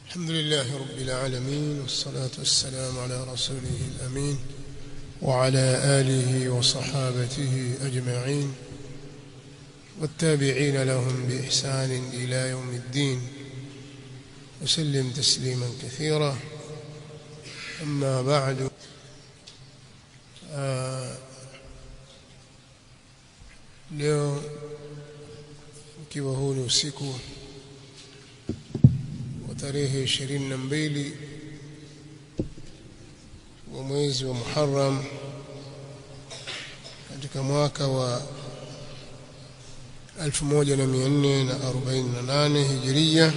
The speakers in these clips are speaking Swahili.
الحمد لله رب العالمين، والصلاة والسلام على رسوله الأمين وعلى آله وصحابته أجمعين والتابعين لهم بإحسان إلى يوم الدين، وسلم تسليما كثيرا. أما بعد، leo ikiwa huu ni usiku wa tarehe 22 wa mwezi wa Muharram katika mwaka wa 1448 Hijria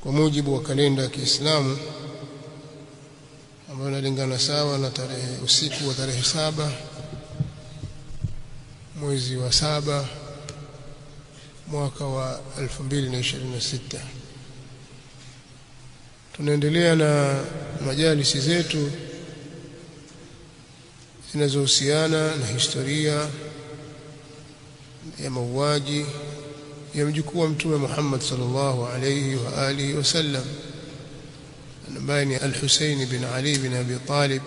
kwa mujibu wa kalenda ya Kiislamu, ambayo inalingana sawa na usiku wa tarehe 7 mwezi wa 7 mwaka wa 2026. Tunaendelea na majalisi zetu zinazohusiana na historia ya mauaji ya mjukuu wa Mtume Muhammad sallallahu alayhi wa alihi wasallam, ambaye ni Al-Husayn bin Ali bin Abi Talib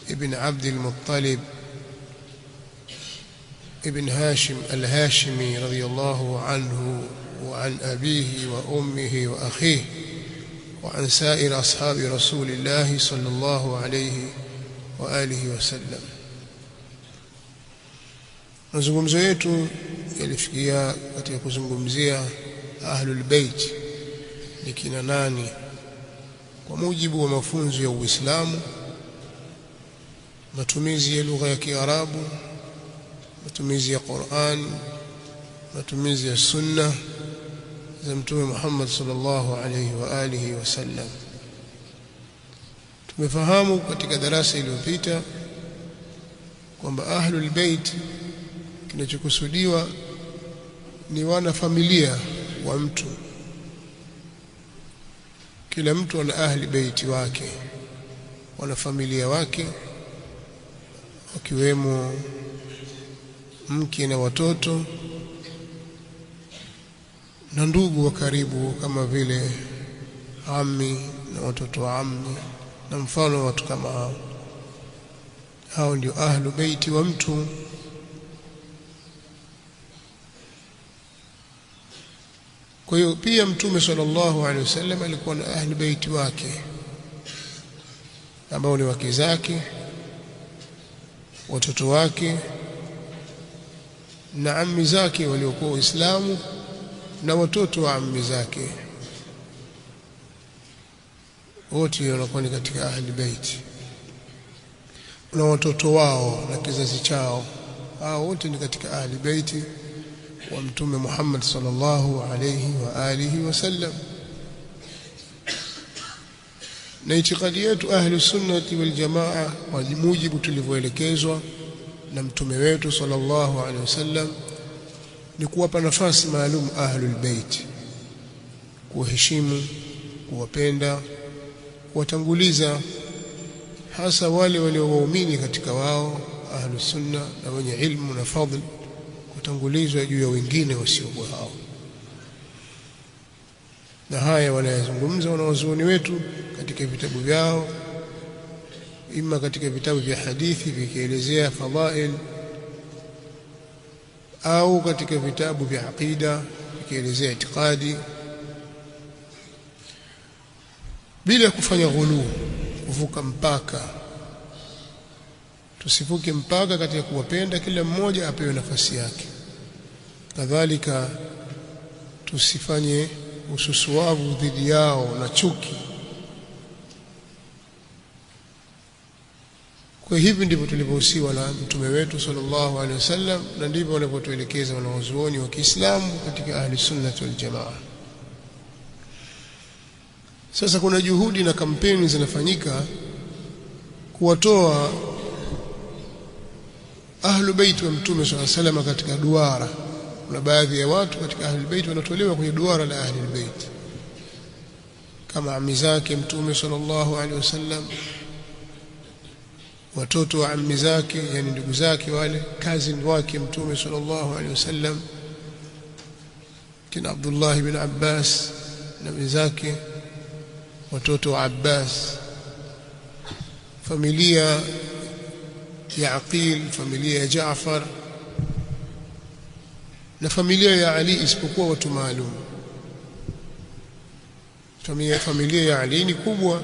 ibn Abd al-Muttalib ابن هاشم الهاشمي رضي الله عنه وعن أبيه وأمه وأخيه وعن سائر أصحاب رسول الله صلى الله عليه وآله وسلم. mazungumzo yetu yalifikia katika kuzungumzia ahlul bait ni kina nani kwa mujibu wa mafunzo ya Uislamu, matumizi ya lugha ya Kiarabu, matumizi ya Qur'an, matumizi ya sunna za Mtume Muhammad sallallahu alayhi wa alihi wasallam. Tumefahamu katika darasa iliyopita kwamba ahlul bait kinachokusudiwa ni wana familia wa mtu. Kila mtu ana ahli baiti wake, wana familia wake, wakiwemo mke na watoto na ndugu wa karibu kama vile ammi na watoto wa ammi na mfano wa watu kama hao. Hao ndio ahlu baiti wa mtu. Kwa hiyo pia Mtume sallallahu alaihi wasallam alikuwa na ahli baiti wake ambao ni wake zake, watoto wake na ammi zake waliokuwa Waislamu na watoto wa ammi zake, wote wanakuwa ni katika ahli bait, na watoto wao na kizazi chao, hao wote ni katika ahli bait wa Mtume Muhammad sallallahu alayhi wa alihi wasallam. Na itikadi yetu ahli sunnati wal jamaa kwa mujibu tulivyoelekezwa na mtume wetu sallallahu alaihi wasallam ni kuwapa nafasi maalum ahlul bait, kuheshimu, kuwapenda, kuwatanguliza, hasa wale waliowaamini katika wao ahlus sunna na wenye ilmu na fadhil, kutangulizwa juu ya wengine wasiokuwa hao. Na haya wanayazungumza wanawazuoni wetu katika vitabu vyao, ima katika vitabu vya hadithi vikielezea fadhail, au katika vitabu vya aqida vikielezea itikadi, bila kufanya ghulu, kuvuka mpaka. Tusivuke mpaka katika kuwapenda, kila mmoja apewe nafasi yake. Kadhalika tusifanye ususuavu dhidi yao na chuki. Kwa hivi ndivyo tulivyohusiwa na mtume wetu sallallahu alaihi wasallam, na ndivyo wanavyotuelekeza wanawazuoni wa Kiislamu katika ahli sunnah wal jamaa. Sasa kuna juhudi na kampeni zinafanyika kuwatoa ahlu bait wa mtume sallallahu alaihi wasallam katika duara. Kuna baadhi ya watu katika ahli bait wanatolewa kwenye duara la ahli bait, kama ammi zake mtume sallallahu alaihi wasallam, watoto wa ammi zake, yani ndugu zake wale cousin wake mtume sallallahu alaihi wasallam, kina Abdullah ibn Abbas na wenzake, watoto wa Abbas, familia ya Aqil, familia ya Jaafar na familia ya Ali, isipokuwa watu maalum. Familia ya Ali ni kubwa,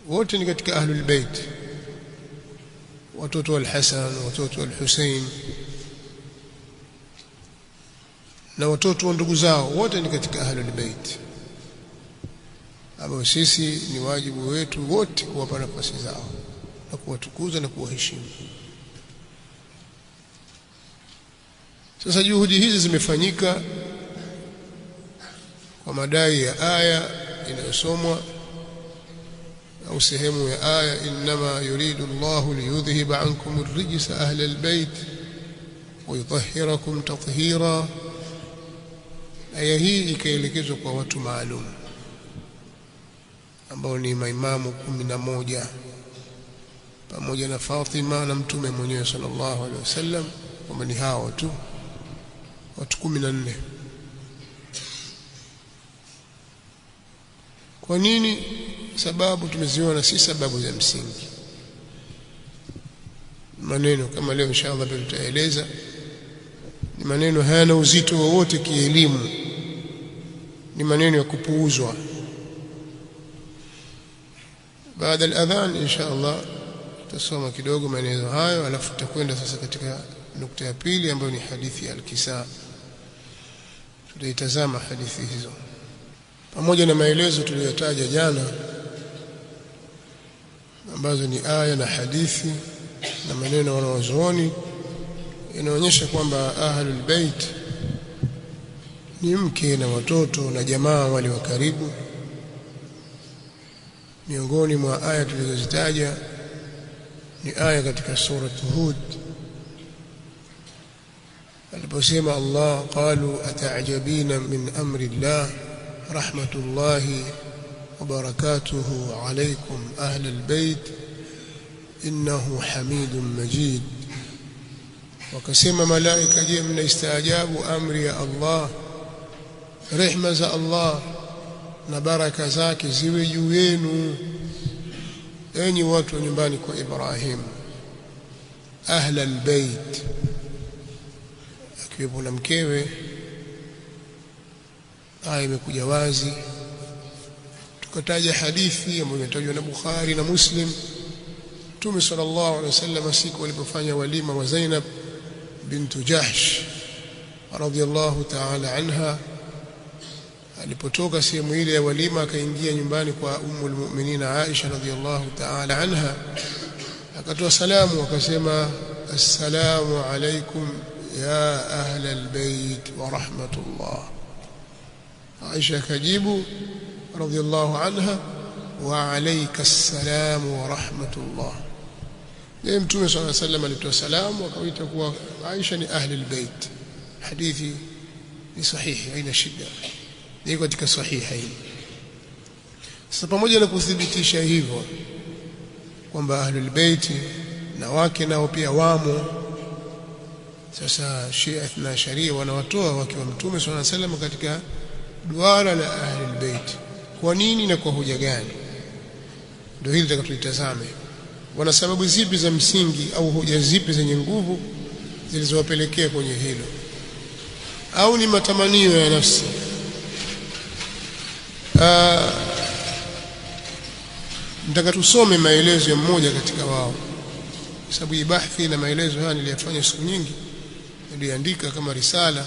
wote ni katika ahlul bait, watoto al-Hasan, watoto al-Hussein na watoto wa ndugu zao, wote ni katika ahlul bait, ambao sisi ni wajibu wetu wote kuwapa nafasi zao na kuwatukuza na kuwaheshimu. Sasa juhudi hizi zimefanyika kwa madai ya aya inayosomwa au sehemu ya aya, innama yuridu Allahu liyudhhiba ankum ar-rijsa ahla al-bayt wa yutahhirakum tathhira. Aya hii ikaelekezwa kwa watu maalum ambao ni maimamu 11 pamoja na Fatima na mtume mwenyewe sallallahu alaihi wasallam, kwamba ni hao tu watu 14. Kwa nini? Sababu tumeziona, si sababu za msingi. Maneno kama leo inshallah tutaeleza, ni maneno hayana uzito wowote kielimu, ni maneno ya kupuuzwa. Baada ya adhan inshallah tutasoma kidogo maneno hayo, alafu tutakwenda sasa katika nukta ya pili ambayo ni hadithi ya al-Kisa. Tutaitazama hadithi hizo pamoja na maelezo tuliyotaja jana, ambazo ni aya na hadithi na maneno wanawazuoni, inaonyesha kwamba ahlul bait ni mke na watoto na jamaa wale wa karibu. Miongoni mwa aya tulizozitaja ni aya katika sura Hud aliposema Allah, qalu ata'jabina min amri Allah rahmatullahi wa barakatuhu alaykum ahla albayt innahu hamidun majid. Wakasema malaika, je, mnaistaajabu amri ya Allah, rehma za Allah na baraka zake ziwe juu yenu, enyi watu wa nyumbani kwa Ibrahim, ahla albayt, akiwepo na mkewe. Aya imekuja wazi. Tukataja hadithi ambayo imetajwa na Bukhari na Muslim. Mtume sallallahu alaihi wasallam siku alipofanya walima wa Zainab bintu Jahsh radhiyallahu ta'ala anha, alipotoka sehemu ile ya walima akaingia nyumbani kwa ummul mu'minin Aisha radhiyallahu ta'ala anha, akatoa salamu akasema, assalamu alaykum ya ahla albayt wa rahmatullah. Aisha akajibu radhiyallahu anha, wa alayka assalam wa rahmatullah. Mtume sallallahu alayhi wasallam alitoa salamu akawaita kuwa Aisha ni ahli albayt. Hadithi ni sahihi, haina shida, ni katika sahihain. Sasa pamoja na kuthibitisha hivyo kwamba ahli albayt na wake nao pia wamo, sasa Shia na Sharia wanawatoa wake wa Mtume sallallahu alayhi wasallam katika duara la ahli albayt. Kwa nini na kwa hoja gani? Ndio hili tutakatulitazame. Wana sababu zipi za msingi au hoja zipi zenye nguvu zilizowapelekea kwenye hilo, au ni matamanio ya nafsi? Nataka tusome maelezo ya mmoja katika wao, kwa sababu hii bahthi na maelezo haya niliyafanya siku nyingi, niliandika kama risala,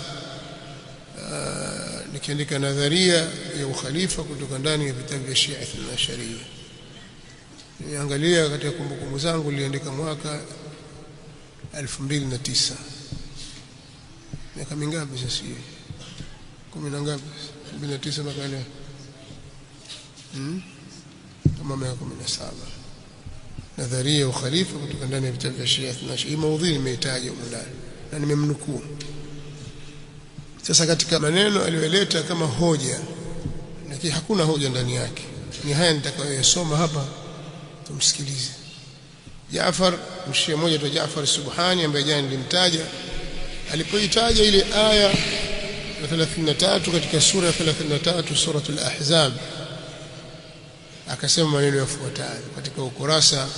nikiandika nadharia ya ukhalifa kutoka ndani ya vitabu vya Shia na Sharia. Niangalia katika kumbukumbu zangu, niliandika mwaka 2009. Miaka mingapi sasa hiyo? 10 na ngapi? 2009 mpaka leo kama miaka 17. Nadharia ya ukhalifa kutoka ndani ya vitabu vya Shia na Sharia. Maudhui nimeitaja huko ndani na nimemnukuu. Sasa katika maneno aliyoleta kama hoja, lakini hakuna hoja ndani yake, ni haya nitakayoyasoma hapa, tumsikilize. Jaafar, mshia mmoja tu Jaafar Subhani ambaye jana nilimtaja, alipoitaja ile aya ya 33 katika sura ya 33 suratul Ahzab akasema maneno yafuatayo katika ukurasa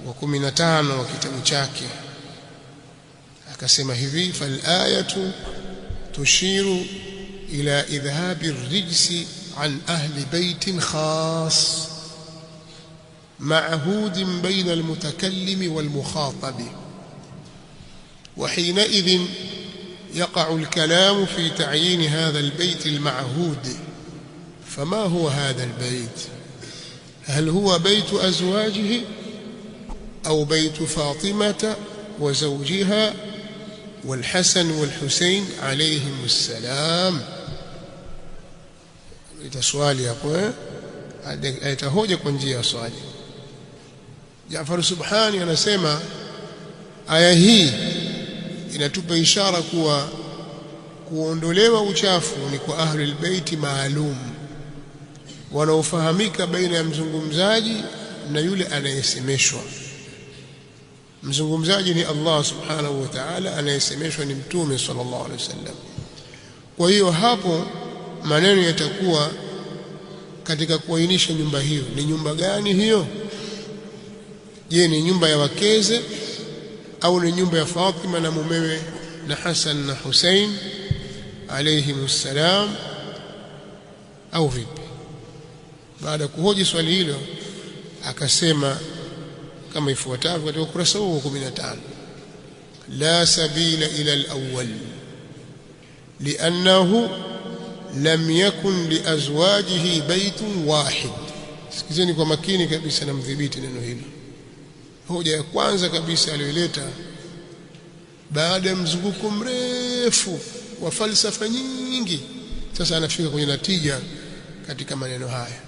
wa 15 wa kitabu chake. Akasema hivi: fal ayatu tushiru ila idhhabi ar-rijsi an ahli baytin khas معهود بين المتكلم والمخاطب وحينئذ يقع الكلام في تعيين هذا البيت المعهود. فما هو هذا البيت؟ هل هو بيت أزواجه أو بيت فاطمة وزوجها والحسن والحسين عليهم السلام؟ لتسوالي أقول أيتهوجة كنجية سؤالي. Jaafar Subhani anasema aya hii inatupa ishara kuwa kuondolewa uchafu ni kwa ahlul baiti maalum wanaofahamika baina ya mzungumzaji na yule anayesemeshwa. Mzungumzaji ni Allah subhanahu wa ta'ala, anayesemeshwa ni Mtume sallallahu alaihi wasallam. Kwa hiyo hapo maneno yatakuwa katika kuainisha nyumba hiyo ni nyumba gani hiyo. Je, ni nyumba ya wakeze au ni nyumba ya Fatima na mumewe na Hassan na Hussein alayhimus salam au vipi? Baada kuhoji swali hilo akasema kama ifuatavyo katika ukurasa wa 15: la sabila ila al-awwal li'annahu lam yakun liazwajihi baytun wahid. Sikizeni kwa makini kabisa na mdhibiti neno hilo. Hoja ya kwanza kabisa aliyoleta baada ya mzunguko mrefu wa falsafa nyingi, sasa anafika kwenye natija katika maneno haya.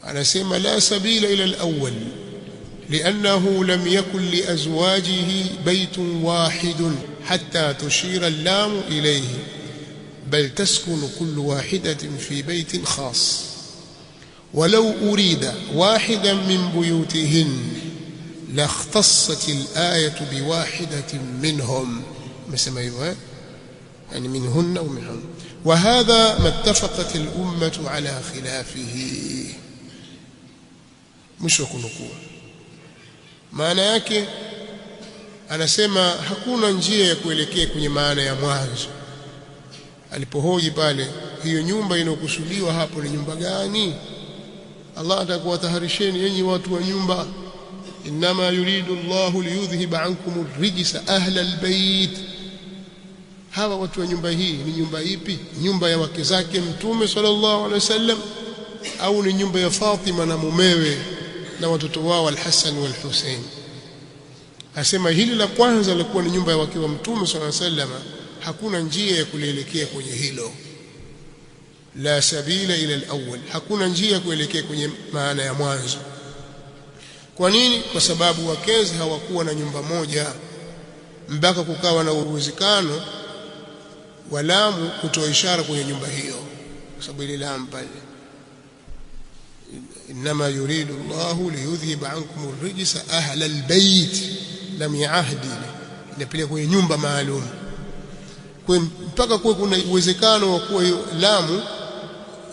Anasema la sabila ila al-awwal li'annahu lam yakun liazwajihi baytun wahidun hatta tushira al-lam ilayhi bal taskunu kullu wahidatin fi baytin khas ولو أريد واحدا من بيوتهن لاختصت الآية بواحدة منهم مسمى يعني منهن ومنهم وهذا ما اتفقت الأمة على خلافه. مش وكنكوا maana yake anasema hakuna njia ya kuelekea kwenye maana ya mwanzo. Alipohoji pale hiyo nyumba inayokusudiwa hapo ni nyumba gani, Allah atakuwa taharisheni enyi watu wa nyumba, inma yuridu Allahu liyudhhiba ankum ar-rijsa ahla al-bayt. Hawa watu wa nyumba hii ni nyumba ipi? Nyumba ya wake zake Mtume sallallahu alaihi wasallam au ni nyumba ya Fatima na mumewe na watoto wao al-Hassan wal-Hussein? Asema hili la kwanza lilikuwa ni nyumba ya wake wa Mtume sallallahu alaihi wasallam, hakuna njia ya kuelekea kwenye hilo. La sabila ila al-awwal, hakuna njia kuelekea kwenye maana ya mwanzo. Kwa nini? Kwa sababu wakezi hawakuwa na nyumba moja mpaka kukawa na uwezekano wa lamu kutoa ishara kwenye nyumba hiyo, kwa sababu ile lamu pale inma yuridu Allahu liyudhhiba ankum ar-rijsa ahla al-bayt lam yahdi, inapeleka kwenye nyumba maalum. Kwa mpaka kuwe kuna uwezekano wa kuwa hiyo lamu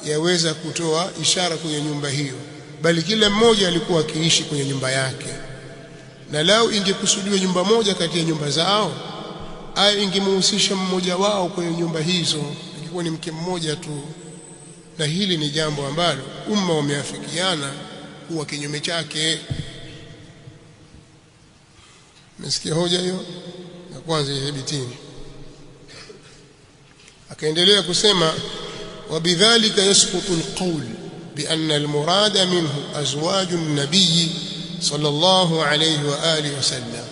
yaweza kutoa ishara kwenye nyumba hiyo, bali kila mmoja alikuwa akiishi kwenye nyumba yake. Na lao ingekusudiwa nyumba moja kati ya nyumba zao, au ingemhusisha mmoja wao kwenye nyumba hizo, ingekuwa ni mke mmoja tu. Na hili ni jambo ambalo umma wameafikiana kuwa kinyume chake. Msikia hoja hiyo ya kwanza ihibitini. Akaendelea kusema وبذلك يسقط القول بأن المراد منه أزواج النبي صلى الله عليه وآله وسلم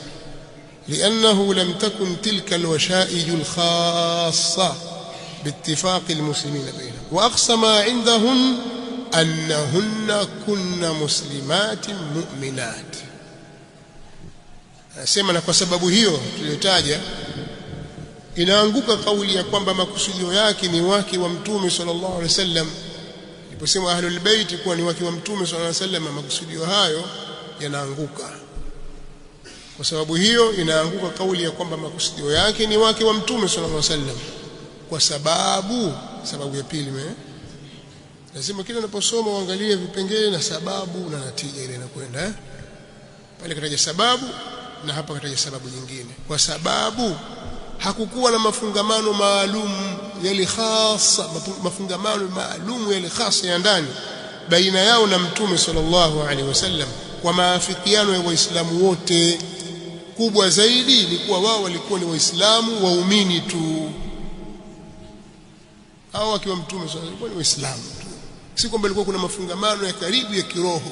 لأنه لم تكن تلك الوشائج الخاصة باتفاق المسلمين بينهم وأقصى ما عندهم أنهن كن مسلمات مؤمنات. أسمعنا بسبب hiyo tuliotaja inaanguka kauli ya kwamba makusudio yake ni wake wa Mtume sallallahu alaihi wasallam. Iliposema ahlul bait kuwa ni wake wa Mtume sallallahu alaihi wasallam, makusudio hayo yanaanguka. Kwa sababu hiyo inaanguka kauli ya kwamba makusudio yake ni wake wa Mtume sallallahu alaihi wasallam, kwa sababu ya pili lazima kila unaposoma uangalie vipengele na sababu na natija ile inakwenda pale. Kataja sababu na hapa kataja sababu nyingine, kwa sababu hakukuwa na mafungamano maalum yale khasa, mafungamano maalum yale khasa ya ndani baina yao na Mtume sallallahu alaihi wasallam, kwa maafikiano ya Waislamu wote. Kubwa zaidi ni kuwa wao walikuwa ni Waislamu waumini tu, hao wakiwa Mtume sallallahu alaihi wasallam ni Waislamu tu, si kwamba ilikuwa kuna mafungamano ya karibu ya kiroho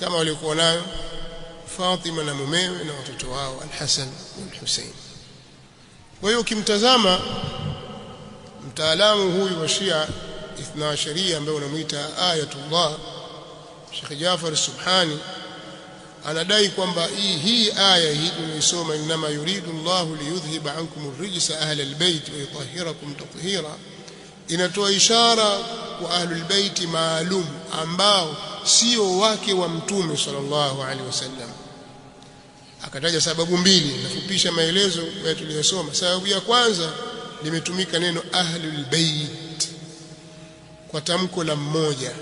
kama walikuwa nayo Fatima na mumewe na watoto wao Al-Hasan na Al-Hussein. Kwa hiyo ukimtazama mtaalamu huyu wa Shia Ithna Asharia ambaye unamuita Ayatullah Sheikh Jafar Subhani, anadai kwamba hii aya hii tunayosoma, inma yuridu Allahu liyudhhiba ankum ar-rijsa ahla al-bayt wa yutahhirakum tathira, inatoa ishara kwa ahlul bayt maalum ambao sio wake wa Mtume sallallahu alaihi wasallam. Akataja sababu mbili, nafupisha maelezo ya tuliyosoma. Sababu ya kwanza, limetumika neno ahlul bayt kwa tamko la mmoja,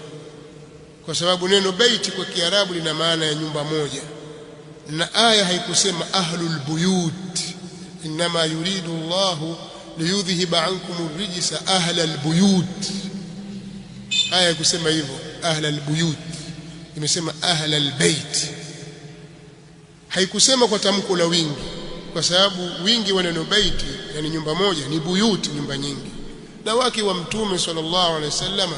kwa sababu neno bait kwa Kiarabu lina maana ya nyumba moja, na aya haikusema ahlul buyut, inma yuridu Allahu liyudhhiba ankum ar-rijsa ahlal buyut. Aya haikusema hivyo ahlal buyut, imesema ahlal bait. Haikusema kwa tamko la wingi, kwa sababu wingi wa neno baiti, yani nyumba moja, ni buyut, nyumba nyingi. Na wake wa Mtume sallallahu alaihi wasallam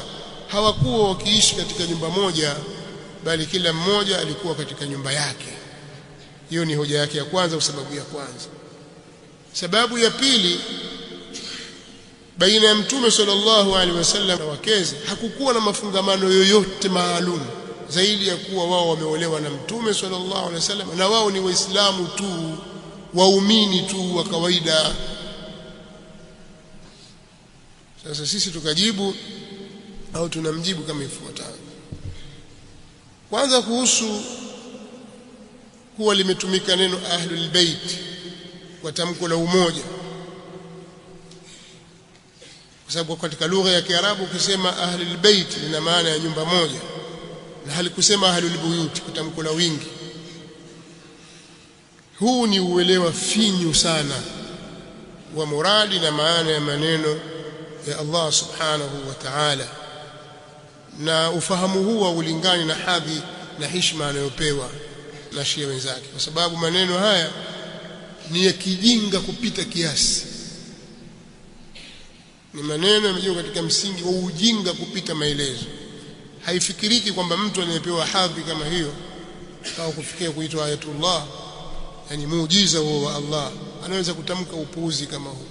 hawakuwa wakiishi katika nyumba moja, bali kila mmoja alikuwa katika nyumba yake. Hiyo ni hoja yake ya kwanza, au sababu ya kwanza. Sababu ya pili, baina ya Mtume sallallahu alaihi wasallam na wakeze hakukuwa na mafungamano yoyote maalum zaidi ya kuwa wao wameolewa na Mtume sallallahu alaihi wasallam, na wao ni Waislamu tu, waumini tu wa kawaida. Sasa sisi tukajibu au tunamjibu kama ifuatavyo. Kwanza, kuhusu kuwa limetumika neno ahlul bait kwa tamko la umoja, kwa sababu katika lugha ya Kiarabu ukisema ahlul bait lina maana ya nyumba moja, na halikusema ahlul buyut kwa tamko la wingi. Huu ni uelewa finyu sana wa muradi na maana ya maneno ya Allah subhanahu wa ta'ala, na ufahamu huu ulingani na hadhi na heshima anayopewa na Shia wenzake, kwa sababu maneno haya ni ya kijinga kupita kiasi. Ni maneno yamejengwa katika msingi wa ujinga kupita maelezo. Haifikiriki kwamba mtu anayepewa hadhi kama hiyo au kufikia kuitwa ayatullah, yani muujiza huo wa Allah, anaweza kutamka upuuzi kama huu.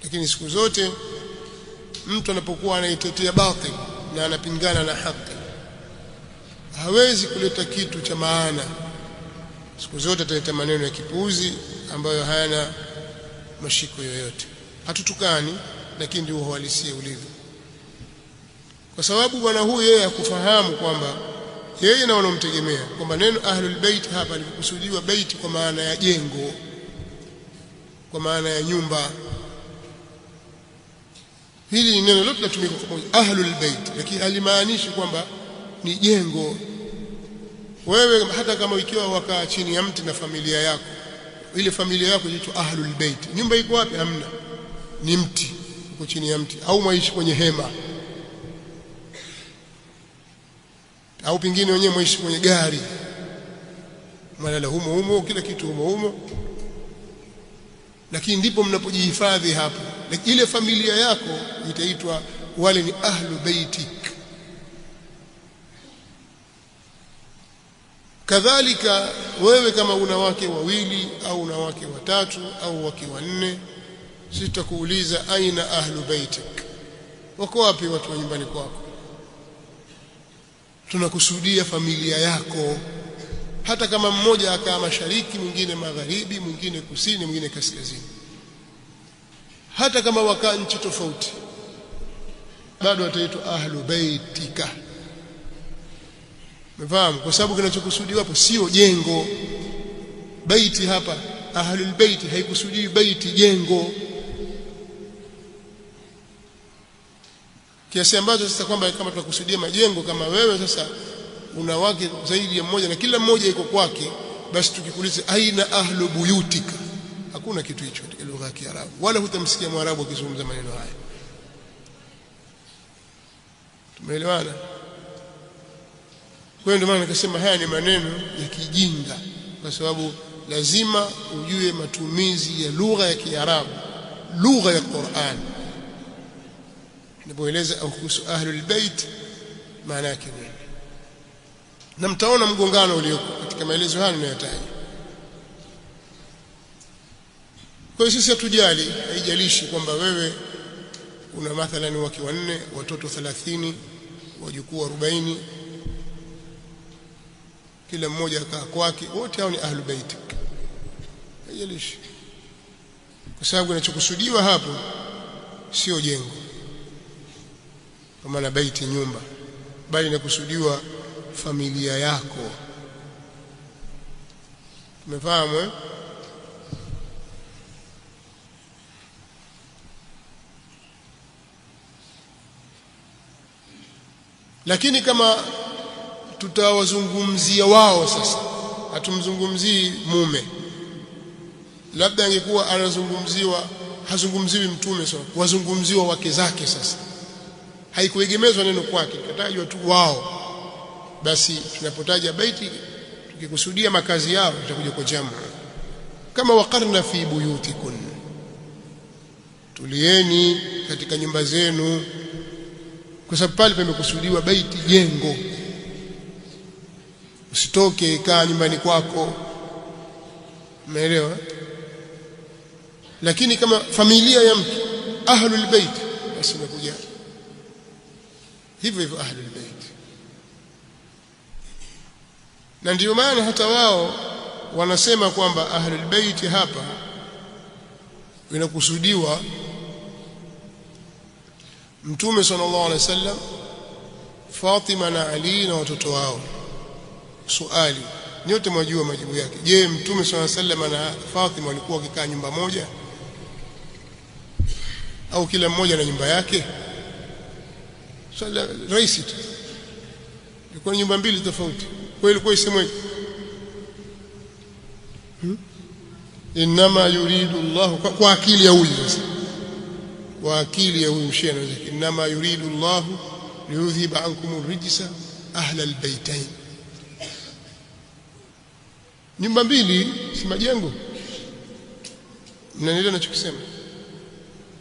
Lakini siku zote mtu anapokuwa anaitetea batil na anapingana na haki, hawezi kuleta kitu cha maana. Siku zote ataleta maneno ya kipuuzi ambayo hayana mashiko yoyote. Hatutukani, lakini ndio uhalisia ulivyo. Kwa sababu bwana huyu yeye hakufahamu kwamba yeye na wanaomtegemea kwamba neno ahlul bait hapa lilikusudiwa bait kwa maana ya jengo, kwa maana ya nyumba. Hili ni neno lote latumika kwa ahlul bait, lakini halimaanishi kwamba ni jengo. Wewe hata kama ikiwa wakaa chini ya mti na familia yako, ile familia yako inaitwa ahlul bait. Nyumba iko wapi? Hamna, ni mti, uko chini ya mti. Au mwaishi kwenye hema, au pengine wenyewe mwaishi kwenye gari, mnalala humo humo, kila kitu humo humo, lakini ndipo mnapojihifadhi hapo. Ile familia yako itaitwa wale ni ahlu baitik. Kadhalika wewe kama una wake wawili au una wake watatu au wake wanne, sitakuuliza aina ahlu baitik, wako wapi watu wa nyumbani kwako? Tunakusudia familia yako, hata kama mmoja akaa mashariki, mwingine magharibi, mwingine kusini, mwingine kaskazini, hata kama wakaa nchi tofauti, bado ataitwa ahlu baitika. Umefahamu? Kwa sababu kinachokusudiwa hapo sio jengo. Baiti hapa ahlul baiti haikusudii baiti jengo, kiasi ambacho sasa kwamba kama tunakusudia majengo, kama wewe sasa una wake zaidi ya mmoja na kila mmoja iko kwake, basi tukikuuliza aina ahlu buyutika, hakuna kitu hicho katika lugha ya Kiarabu, wala hutamsikia Mwarabu akizungumza maneno haya. Tumeelewana? Kwa hiyo ndio maana nikasema haya ni maneno ya kijinga, kwa sababu lazima ujue matumizi ya lugha ya Kiarabu, lugha ya Qur'an. Ninapoeleza kuhusu ahlul bait maana yake nini, na mtaona mgongano ulioko katika maelezo haya ninayotaja. Kwa hiyo sisi hatujali, haijalishi kwamba wewe una mathalan wake wanne, watoto 30, wajukuu 40, kila mmoja akaa kwake, wote hao ni ahlul bait. Haijalishi, kwa sababu kinachokusudiwa hapo sio jengo kwa maana baiti nyumba, bali inakusudiwa familia yako. Umefahamu eh? Lakini kama tutawazungumzia wao sasa, hatumzungumzii mume, labda angekuwa anazungumziwa, hazungumziwi mtume sawa, wazungumziwa wake zake. Sasa haikuegemezwa neno kwake, katajwa tu wao. Basi tunapotaja baiti tukikusudia makazi yao tutakuja kwa jamu, kama waqarna fi buyutikun, tulieni katika nyumba zenu, kwa sababu pale pamekusudiwa baiti jengo. Usitoke, kaa nyumbani kwako. Umeelewa? Lakini kama familia ya mtu ahlul bait, basi unakuja hivyo hivyo ahlul bait. Na ndio maana hata wao wanasema kwamba ahlul bait hapa inakusudiwa Mtume sallallahu alaihi wasallam, Fatima na Ali na watoto wao. Swali, nyote mwajua majibu yake. Je, Mtume sallallahu alaihi wasallam na Fatima walikuwa wakikaa nyumba moja au kila mmoja na nyumba yake? Swali rahisi tu. Ilikuwa nyumba mbili tofauti. Kwa ilikuwa isemwe inma yuridu Allah, kwa akili ya huyu sasa, kwa akili ya huyu mshia anaweza, inma yuridu Allah liyudhhiba ankum ar-rijsa ahla al-baytain. Nyumba mbili si majengo. Mnaelewa ninachokisema?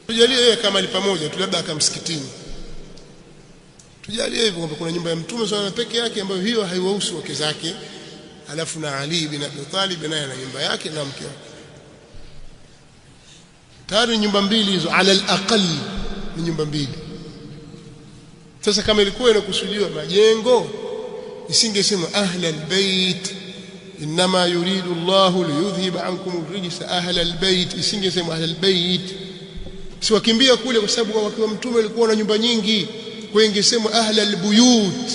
Tujalie yeye kama ali pamoja tu, labda akamsikitini, tujalie hivyo kwamba kuna nyumba ya Mtume swalla peke yake ambayo hiyo haiwahusu wake zake, alafu na Ali bin Abi Talib naye ana nyumba yake na mke wake. Tayari nyumba mbili hizo, ala al-aqal ni nyumba mbili. Sasa kama ilikuwa inakusudiwa majengo, isingesema ahla al-bait, inma yuridu Allahu liyudhhiba ankum ar-rijsa ahla al-bait, isingesema ahla al-bait. Siwakimbia kule kwa sababu wakiwa Mtume alikuwa na nyumba nyingi, kwa ingesema ahla al-buyut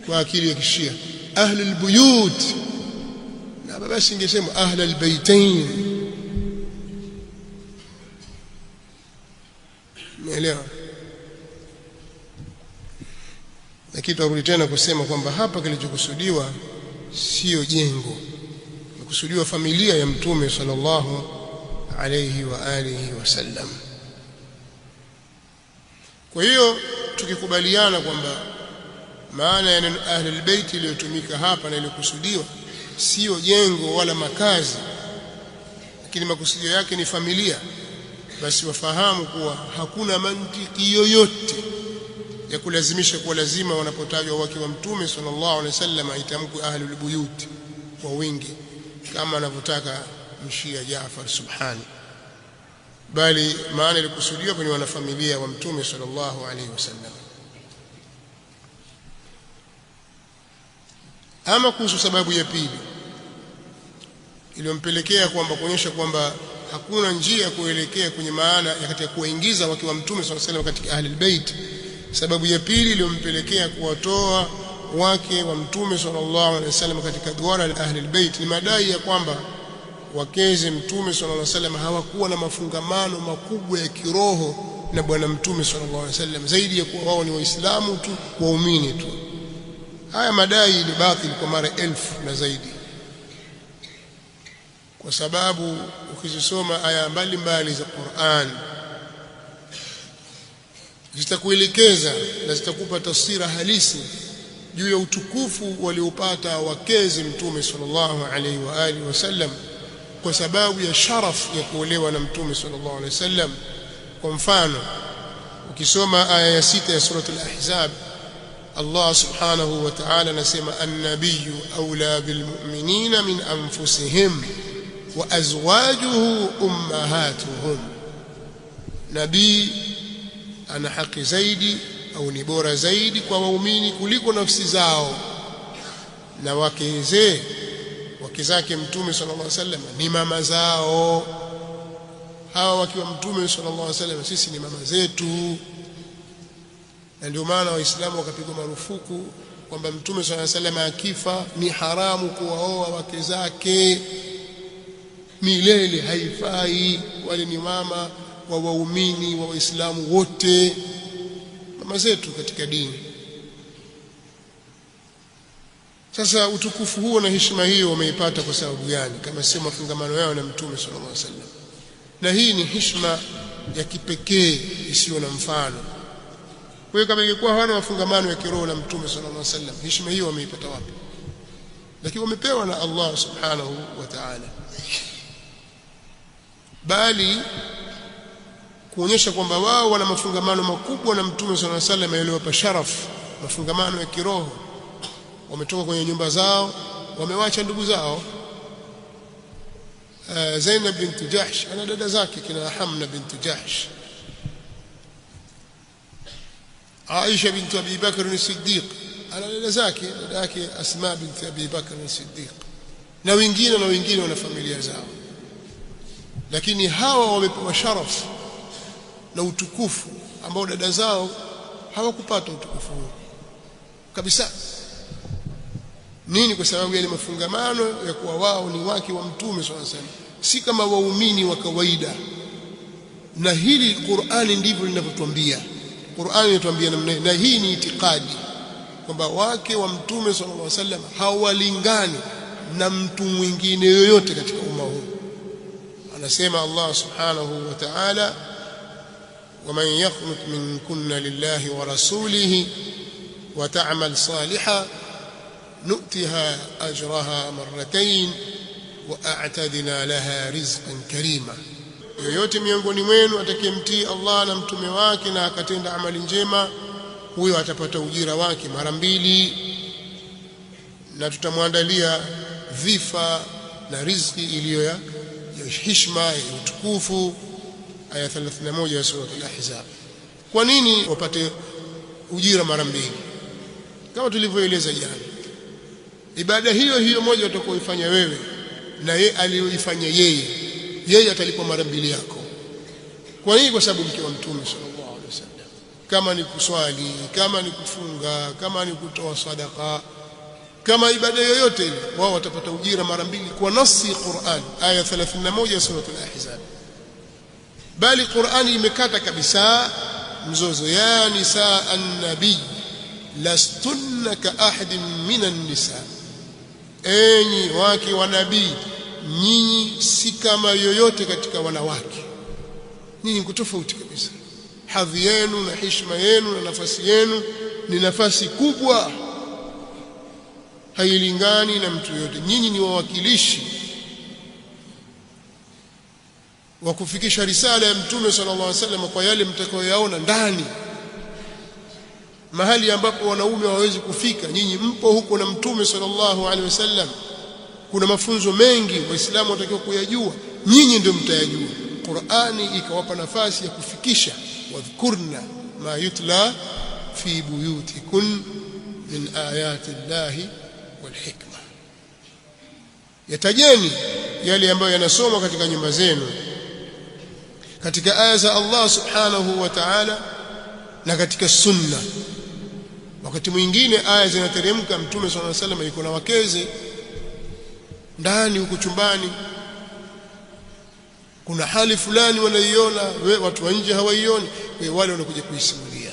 kwa akili ya Kishia, ahla al-buyut, na basi ingesema ahla al-baitain. Umeelewa? Lakini turudi tena kusema kwamba hapa kilichokusudiwa sio jengo, kusudiwa familia ya Mtume sallallahu alayhi wa alihi wasallam. Kwa hiyo tukikubaliana kwamba maana ya neno ahlul bait iliyotumika hapa na iliyokusudiwa sio jengo wala makazi, lakini makusudio yake ni familia, basi wafahamu kuwa hakuna mantiki yoyote ya kulazimisha kuwa lazima wanapotajwa wake wa Mtume sallallahu alaihi wasallam aitamkwe ahlul buyut kwa wingi kama anavyotaka mshia Jaafar Subhani, bali maana ilikusudiwa ni wanafamilia wa Mtume sallallahu alaihi wasallam. Ama kuhusu sababu ya pili iliyompelekea kwamba kuonyesha kwamba hakuna njia ya kuelekea kwenye maana ya katika kuingiza wake wa Mtume sallallahu alaihi wasallam katika ahlul bait, sababu ya pili iliyompelekea kuwatoa wake wa mtume sallallahu alaihi wasallam katika duara la ahli albayt ni madai ya kwamba wakeze mtume sallallahu alaihi wasallam hawakuwa na mafungamano makubwa ya kiroho na bwana mtume sallallahu alaihi wasallam zaidi ya kuwa wao ni waislamu tu, waumini tu. Haya madai ni batili kwa mara 1000 na zaidi, kwa sababu ukizisoma aya mbalimbali za Qur'an zitakuelekeza na zitakupa taswira halisi juu ya utukufu waliopata wakeze mtume sallallahu alaihi wa alihi wasallam kwa sababu ya sharaf ya kuolewa na mtume sallallahu alaihi wasallam. Kwa mfano ukisoma aya ya 6 ya suratul ahzab, Allah subhanahu wa ta'ala anasema an-nabiyyu awla bil mu'minina min anfusihim wa azwajuhu ummahatuhum, nabii ana haki zaidi au ni bora zaidi kwa waumini kuliko nafsi zao, na wake zake mtume sallallahu alaihi wasallam ni mama zao. Hawa wakiwa mtume sallallahu alaihi wasallam sisi ni mama zetu, na ndio maana waislamu wakapigwa marufuku kwamba mtume sallallahu alaihi wasallam akifa ni haramu kuwaoa wake zake milele, haifai. Wale ni mama wa waumini wa waislamu wote, mama zetu katika dini. Sasa utukufu huo na heshima hiyo wameipata kwa sababu gani kama sio mafungamano yao na mtume sallallahu alaihi wasallam? Na hii ni heshima ya kipekee isiyo na mfano. Kwa hiyo kama ingekuwa hawana mafungamano ya kiroho na mtume sallallahu alaihi wasallam, heshima hiyo wameipata wapi? Lakini wamepewa na Allah subhanahu wa ta'ala, bali kuonyesha kwamba wao wana mafungamano makubwa na mtume sallallahu alaihi wasallam yaliyowapa sharafu, mafungamano ya kiroho. Wametoka kwenye nyumba zao, wamewacha ndugu zao. Zainab bint Jahsh ana dada zake kina Hamna bint Jahsh, Aisha bint Abi Bakr as-Siddiq ana dada zake, dada yake Asma bint Abi Bakr as-Siddiq, na wengine wana familia zao. Lakini hawa wamepewa sharafu na utukufu ambao dada zao hawakupata utukufu huo kabisa. Nini? Kwa sababu ya mafungamano ya kuwa wao ni wake wa mtume sallallahu alaihi wasallam, si kama waumini wa kawaida. Na hili Qur'ani ndivyo linavyotuambia. Qur'ani inatuambia namna, na hii ni itikadi kwamba wake wa mtume sallallahu alaihi wasallam hawalingani na mtu mwingine yoyote katika umma huu. Anasema Allah subhanahu wa ta'ala, ومن يقنت منكن لله ورسوله وتعمل صالحا نؤتها أجرها مرتين وأعتدنا لها رزقا كريما. yoyote miongoni mwenu atakayemtii Allah na mtume wake na akatenda amali njema, huyo atapata ujira wake mara 2, na tutamwandalia vifa na riziki iliyo ya heshima ya utukufu. Aya 31 ya sura al-Ahzab. Kwa nini wapate ujira mara 2? Kama tulivyoeleza jana, ibada hiyo moja utakayoifanya wewe na yeye aliyoifanya yeye atalipwa mara 2 yako. Kwa nini? Kwa sababu mke wa mtume sallallahu alaihi wasallam. Kama ni kuswali, kama ni kufunga, kama ni kutoa sadaka, kama ibada yoyote ile, wao watapata ujira mara 2 kwa nasi Qur'an, aya 31 ya sura al-Ahzab. Bali Qur'ani imekata kabisa mzozo. Ya nisaa an-nabiy lastunna ka ahadin minan nisa, enyi wake wa nabii, nyinyi si kama yoyote katika wanawake. Nyinyi mko tofauti kabisa. Hadhi yenu na heshima yenu na nafasi yenu ni nafasi kubwa, hailingani na mtu yote. Nyinyi ni wawakilishi wa kufikisha risala ya mtume sallallahu alaihi wasallam kwa yale mtakayoyaona ndani, mahali ambapo wanaume hawawezi kufika. Nyinyi mpo huko na mtume sallallahu alaihi wasallam. Kuna mafunzo mengi waislamu watakiwa kuyajua, nyinyi ndio mtayajua. Qur'ani ikawapa nafasi ya kufikisha, wadhkurna ma yutla fi buyutikun min ayati llahi wal hikma, yatajeni yale ambayo yanasomwa katika nyumba zenu katika aya za Allah subhanahu wa ta'ala na katika sunna. wakati mwingine aya zinateremka mtume sallallahu alaihi wasallam yuko na wakeze ndani huko chumbani, kuna hali fulani wanaiona watu wa nje hawaioni, kwa wale wanakuja kuisimulia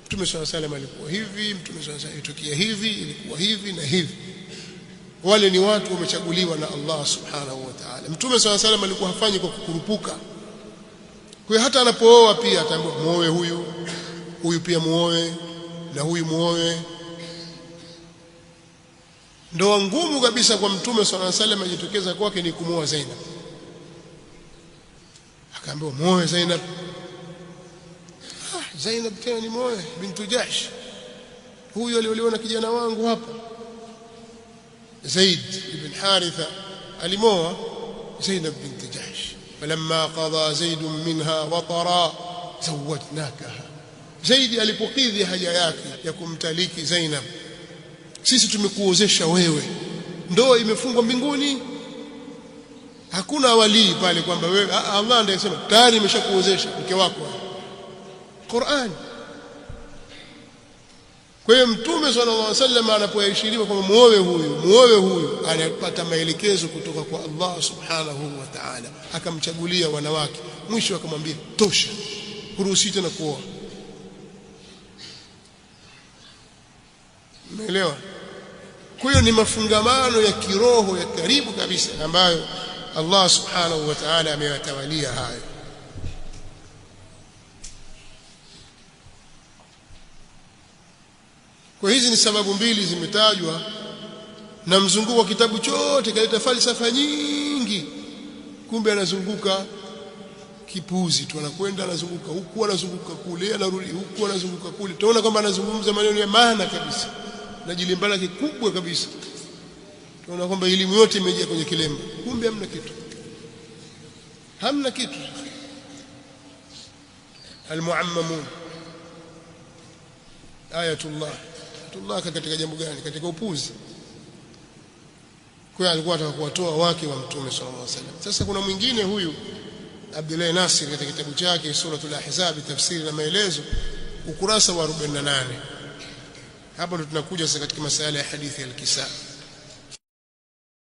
mtume sallallahu alaihi wasallam alikuwa hivi, mtume sallallahu alaihi wasallam ilitokea hivi, ilikuwa hivi na hivi. Wale ni watu wamechaguliwa na Allah subhanahu wa ta'ala. Mtume sallallahu alaihi wasallam alikuwa hafanyi kwa kukurupuka. Kwa hiyo hata anapooa pia ataambiwa muoe huyu, huyu pia muoe, na huyu muoe. Ndoa ngumu kabisa kwa mtume sallallahu alaihi wasallam ajitokeza kwake ni kumuoa Zainab. Akaambiwa muoe Zainab. Zainab tena ni muoe bintu Jahsh. Huyu alioliona kijana wangu hapa Zaid ibn Haritha alimoa Zainab binti Jahsh. Falamma qada Zaid minha watara zawajnakaha. Zaid alipokidhi haja yake ya kumtaliki Zainab, sisi tumekuozesha wewe. Ndoa imefungwa mbinguni, hakuna wali pale kwamba wewe, Allah ndiye anasema tayari nimeshakuozesha mke wako. Qur'an. Kwa hiyo mtume sallallahu alaihi wasallam anapoashiriwa kwamba muoe huyu anapata maelekezo kutoka kwa Allah subhanahu wa ta'ala, akamchagulia wanawake, mwisho akamwambia tosha, huruhusi tena kuoa. Umeelewa? Kwa hiyo ni mafungamano ya kiroho ya karibu kabisa ambayo Allah subhanahu wa ta'ala ameyatawalia hayo. Kwa hizi ni sababu mbili zimetajwa, na mzunguko wa kitabu chote kaleta falsafa nyingi, kumbe anazunguka kipuzi tu, anakwenda anazunguka huku anazunguka kule, anarudi huku anazunguka kule. Tunaona kwamba anazungumza maneno ya maana kabisa na jilimbala kikubwa kabisa. Tunaona kwamba elimu yote imejaa kwenye kilemba, kumbe hamna kitu. Almuammamun ayatullah katika jambo gani? Katika upuzi. Kwa hiyo alikuwa anataka kuwatoa wake wa mtume sallallahu alaihi wasallam. Sasa kuna mwingine huyu Abdullah Nasir katika kitabu chake Suratul Ahzab tafsiri na maelezo ukurasa wa 48. Hapo ndo tunakuja sasa katika masuala ya hadithi ya al-Kisa.